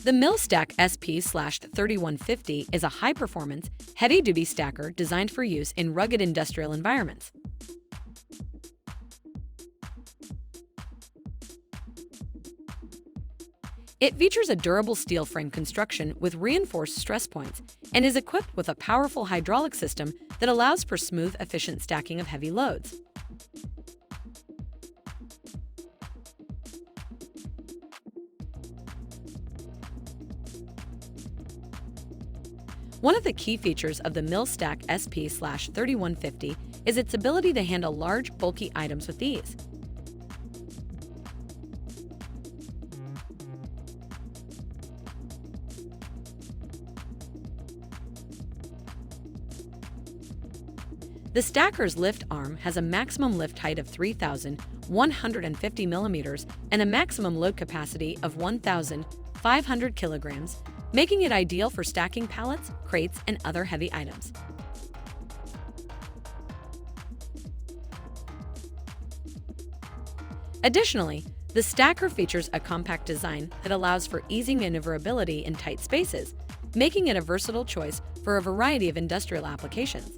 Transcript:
The Mil-Stak SP/3150 is a high-performance, heavy-duty stacker designed for use in rugged industrial environments. It features a durable steel frame construction with reinforced stress points and is equipped with a powerful hydraulic system that allows for smooth, efficient stacking of heavy loads. One of the key features of the Mil-Stak SP/3150 is its ability to handle large, bulky items with ease. The stacker's lift arm has a maximum lift height of 3,150 millimeters and a maximum load capacity of 1,500 kilograms, making it ideal for stacking pallets, crates, and other heavy items. Additionally, the stacker features a compact design that allows for easy maneuverability in tight spaces, making it a versatile choice for a variety of industrial applications.